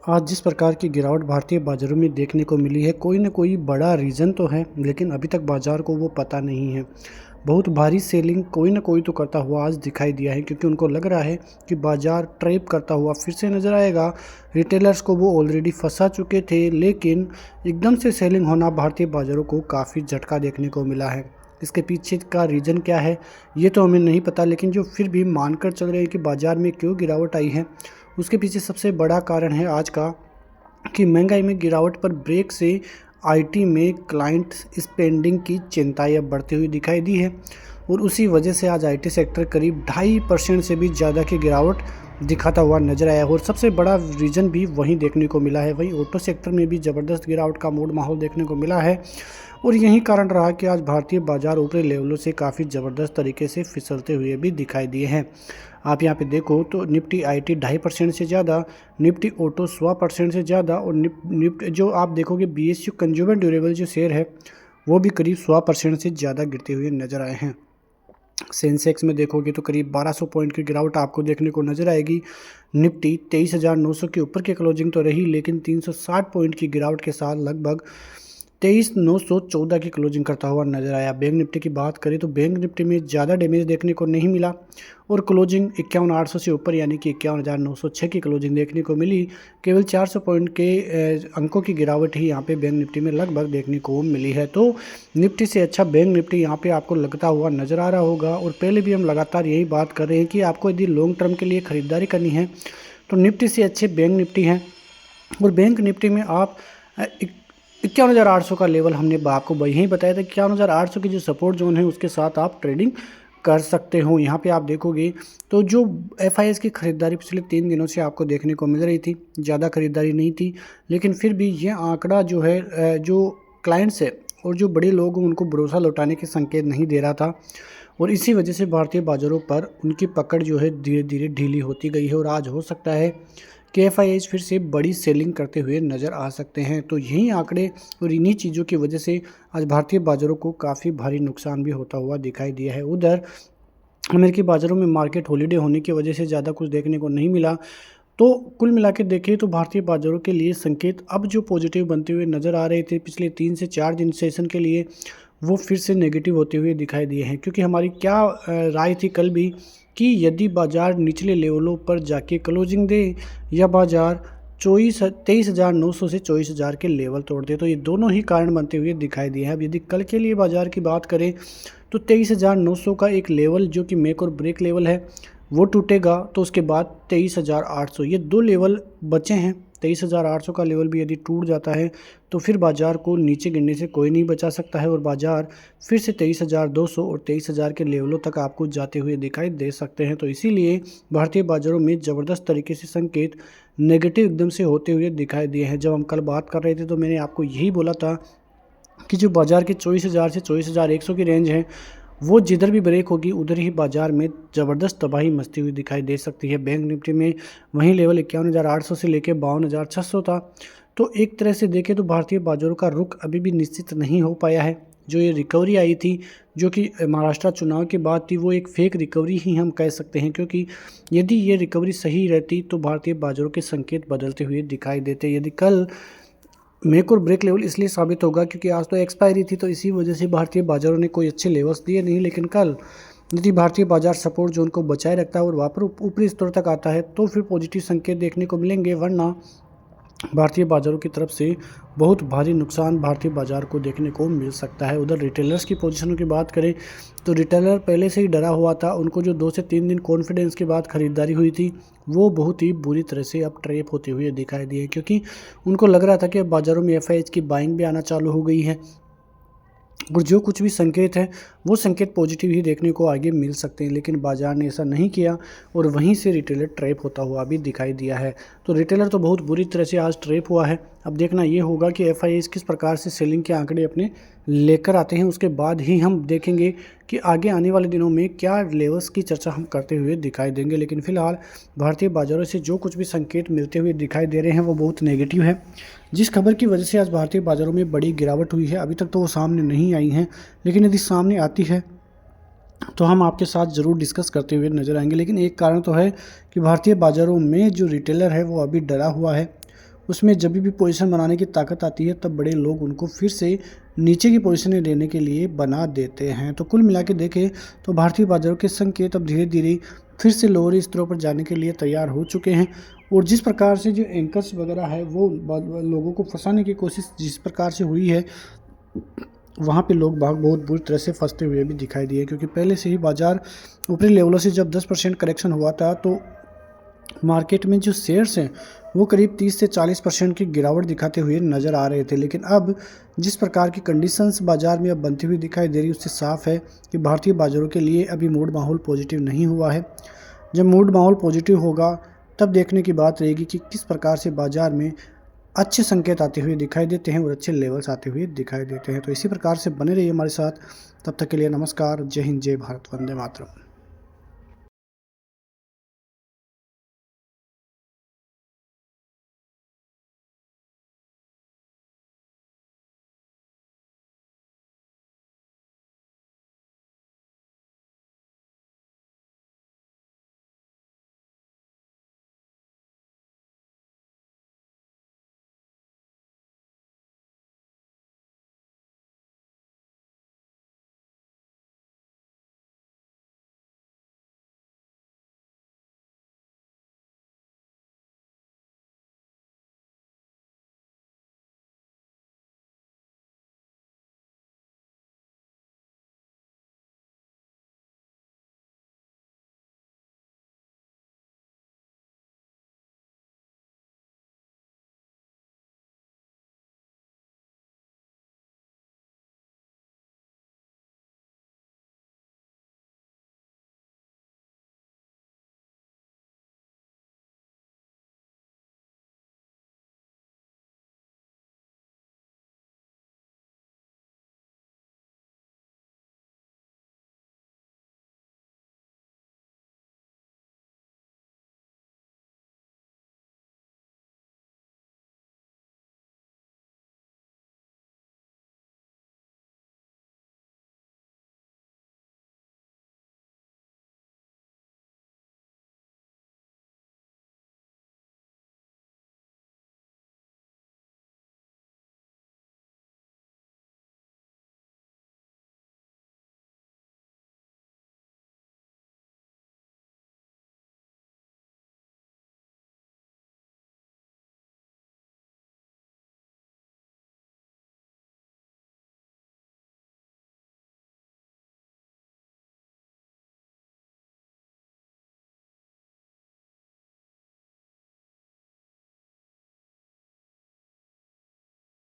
आज जिस प्रकार की गिरावट भारतीय बाज़ारों में देखने को मिली है, कोई न कोई बड़ा रीज़न तो है, लेकिन अभी तक बाज़ार को वो पता नहीं है। बहुत भारी सेलिंग कोई न कोई तो करता हुआ आज दिखाई दिया है, क्योंकि उनको लग रहा है कि बाज़ार ट्रैप करता हुआ फिर से नज़र आएगा। रिटेलर्स को वो ऑलरेडी फँसा चुके थे, लेकिन एकदम से सेलिंग होना भारतीय बाज़ारों को काफ़ी झटका देखने को मिला है। इसके पीछे का रीज़न क्या है, ये तो हमें नहीं पता, लेकिन जो फिर भी मानकर चल रहे हैं कि बाज़ार में क्यों गिरावट आई है, उसके पीछे सबसे बड़ा कारण है आज का कि महंगाई में गिरावट पर ब्रेक से आईटी में क्लाइंट स्पेंडिंग की चिंताएं अब बढ़ती हुई दिखाई दी है और उसी वजह से आज आईटी सेक्टर करीब 2.5% से भी ज़्यादा की गिरावट दिखाता हुआ नजर आया और सबसे बड़ा रीज़न भी वहीं देखने को मिला है। वहीं ऑटो सेक्टर में भी ज़बरदस्त गिरावट का मूड माहौल देखने को मिला है और यही कारण रहा कि आज भारतीय बाजार ऊपरी लेवलों से काफ़ी ज़बरदस्त तरीके से फिसलते हुए भी दिखाई दिए हैं। आप यहाँ पे देखो तो निफ्टी आईटी 2.5% से ज़्यादा, निफ्टी ऑटो 1.25% से ज़्यादा और निफ्टी जो आप देखोगे बीएसयू कंज्यूमर ड्यूरेबल जो शेयर है वो भी करीब 100% से ज़्यादा गिरते हुए नजर आए हैं। सेंसेक्स में देखोगे तो करीब 1200 पॉइंट की गिरावट आपको देखने को नजर आएगी। निफ्टी 23,900 के ऊपर की क्लोजिंग तो रही, लेकिन 360 पॉइंट की गिरावट के साथ लगभग 23,914 की क्लोजिंग करता हुआ नजर आया। बैंक निफ्टी की बात करें तो बैंक निफ्टी में ज़्यादा डैमेज देखने को नहीं मिला और क्लोजिंग 51,800 से ऊपर यानी कि 51,906 की क्लोजिंग देखने को मिली। केवल 400 पॉइंट के अंकों की गिरावट ही यहाँ पे बैंक निफ्टी में लगभग देखने को मिली है। तो निफ्टी से अच्छा बैंक निफ्टी यहाँ पे आपको लगता हुआ नज़र आ रहा होगा और पहले भी हम लगातार यही बात कर रहे हैं कि आपको यदि लॉन्ग टर्म के लिए ख़रीदारी करनी है तो निफ्टी से अच्छे बैंक निफ्टी हैं और बैंक निफ्टी में आप 51,800 का लेवल हमने आपको यही बताया था। 51,800 की जो सपोर्ट जोन है उसके साथ आप ट्रेडिंग कर सकते हो। यहाँ पे आप देखोगे तो जो एफआईएस की खरीदारी पिछले 3 दिनों से आपको देखने को मिल रही थी, ज़्यादा खरीदारी नहीं थी, लेकिन फिर भी ये आंकड़ा जो है जो क्लाइंट्स है और जो बड़े लोग उनको भरोसा लौटाने के संकेत नहीं दे रहा था और इसी वजह से भारतीय बाज़ारों पर उनकी पकड़ जो है धीरे धीरे ढीली होती गई है और आज हो सकता है कि एफआईआईज फिर से बड़ी सेलिंग करते हुए नज़र आ सकते हैं। तो यही आंकड़े और इन्हीं चीज़ों की वजह से आज भारतीय बाज़ारों को काफ़ी भारी नुकसान भी होता हुआ दिखाई दिया है। उधर अमेरिकी बाज़ारों में मार्केट हॉलीडे होने की वजह से ज़्यादा कुछ देखने को नहीं मिला। तो कुल मिला के देखें तो भारतीय बाज़ारों के लिए संकेत अब जो पॉजिटिव बनते हुए नज़र आ रहे थे पिछले 3 से 4 दिन सेशन के लिए, वो फिर से नेगेटिव होते हुए दिखाई दिए हैं। क्योंकि हमारी क्या राय थी कल भी कि यदि बाज़ार निचले लेवलों पर जाके क्लोजिंग दे या बाज़ार 23,900 से 24,000 के लेवल तोड़ दे, तो ये दोनों ही कारण बनते हुए दिखाई दिए हैं। अब यदि कल के लिए बाज़ार की बात करें तो 23,900 का एक लेवल जो कि मेक और ब्रेक लेवल है वो टूटेगा, तो उसके बाद 23,800, ये 2 लेवल बचे हैं। 23,800 का लेवल भी यदि टूट जाता है तो फिर बाज़ार को नीचे गिरने से कोई नहीं बचा सकता है और बाज़ार फिर से 23,200 और 23,000 के लेवलों तक आपको जाते हुए दिखाई दे सकते हैं। तो इसीलिए भारतीय बाज़ारों में ज़बरदस्त तरीके से संकेत नेगेटिव एकदम से होते हुए दिखाई दिए हैं। जब हम कल बात कर रहे थे तो मैंने आपको यही बोला था कि जो बाज़ार के 24,000 से 24,100 की रेंज है वो जिधर भी ब्रेक होगी उधर ही बाज़ार में ज़बरदस्त तबाही मचती हुई दिखाई दे सकती है। बैंक निफ्टी में वही लेवल 51,800 से लेकर 52,600 था। तो एक तरह से देखें तो भारतीय बाज़ारों का रुख अभी भी निश्चित नहीं हो पाया है। जो ये रिकवरी आई थी जो कि महाराष्ट्र चुनाव के बाद थी, वो एक फेक रिकवरी ही हम कह सकते हैं, क्योंकि यदि ये रिकवरी सही रहती तो भारतीय बाज़ारों के संकेत बदलते हुए दिखाई देते। यदि कल मेक और ब्रेक लेवल इसलिए साबित होगा क्योंकि आज तो एक्सपायरी थी, तो इसी वजह से भारतीय बाज़ारों ने कोई अच्छे लेवल्स दिए नहीं, लेकिन कल यदि भारतीय बाज़ार सपोर्ट जोन को बचाए रखता है और वापस ऊपरी स्तर तक आता है तो फिर पॉजिटिव संकेत देखने को मिलेंगे, वरना भारतीय बाज़ारों की तरफ से बहुत भारी नुकसान भारतीय बाज़ार को देखने को मिल सकता है। उधर रिटेलर्स की पोजीशनों की बात करें तो रिटेलर पहले से ही डरा हुआ था। उनको जो 2 से 3 दिन कॉन्फिडेंस के बाद ख़रीदारी हुई थी वो बहुत ही बुरी तरह से अब ट्रैप होते हुए दिखाई दिए, क्योंकि उनको लग रहा था कि बाज़ारों में एफआईआईज की बाइंग भी आना चालू हो गई है और जो कुछ भी संकेत है वो संकेत पॉजिटिव ही देखने को आगे मिल सकते हैं, लेकिन बाज़ार ने ऐसा नहीं किया और वहीं से रिटेलर ट्रैप होता हुआ भी दिखाई दिया है। तो रिटेलर तो बहुत बुरी तरह से आज ट्रैप हुआ है। अब देखना ये होगा कि एफआईआईज किस प्रकार से सेलिंग के आंकड़े अपने लेकर आते हैं, उसके बाद ही हम देखेंगे कि आगे आने वाले दिनों में क्या लेवल्स की चर्चा हम करते हुए दिखाई देंगे। लेकिन फिलहाल भारतीय बाज़ारों से जो कुछ भी संकेत मिलते हुए दिखाई दे रहे हैं वो बहुत नेगेटिव है। जिस खबर की वजह से आज भारतीय बाज़ारों में बड़ी गिरावट हुई है, अभी तक तो वो सामने नहीं आई हैं, लेकिन यदि सामने आती है तो हम आपके साथ ज़रूर डिस्कस करते हुए नज़र आएंगे। लेकिन एक कारण तो है कि भारतीय बाज़ारों में जो रिटेलर है वो अभी डरा हुआ है उसमें जब भी पोजीशन बनाने की ताकत आती है तब बड़े लोग उनको फिर से नीचे की पोजीशनें लेने के लिए बना देते हैं। तो कुल मिला के देखें तो भारतीय बाज़ारों के संकेत अब धीरे-धीरे फिर से लोअर स्तरों पर जाने के लिए तैयार हो चुके हैं और जिस प्रकार से जो एंकर्स वगैरह है वो लोगों को फंसाने की कोशिश जिस प्रकार से हुई है, वहाँ पे लोग बाग बहुत बुरी तरह से फंसते हुए भी दिखाई दिए, क्योंकि पहले से ही बाज़ार ऊपरी लेवलों से जब 10% करेक्शन हुआ था तो मार्केट में जो शेयर्स हैं वो करीब 30 से 40% की गिरावट दिखाते हुए नज़र आ रहे थे। लेकिन अब जिस प्रकार की कंडीशंस बाज़ार में अब बनती हुई दिखाई दे रही, उससे साफ है कि भारतीय बाज़ारों के लिए अभी मूड माहौल पॉजिटिव नहीं हुआ है। जब मूड माहौल पॉजिटिव होगा तब देखने की बात रहेगी कि किस प्रकार से बाज़ार में अच्छे संकेत आते हुए दिखाई देते हैं और अच्छे लेवल्स आते हुए दिखाई देते हैं। तो इसी प्रकार से बने रहिए हमारे साथ। तब तक के लिए नमस्कार। जय हिंद, जय भारत, वंदे मातरम।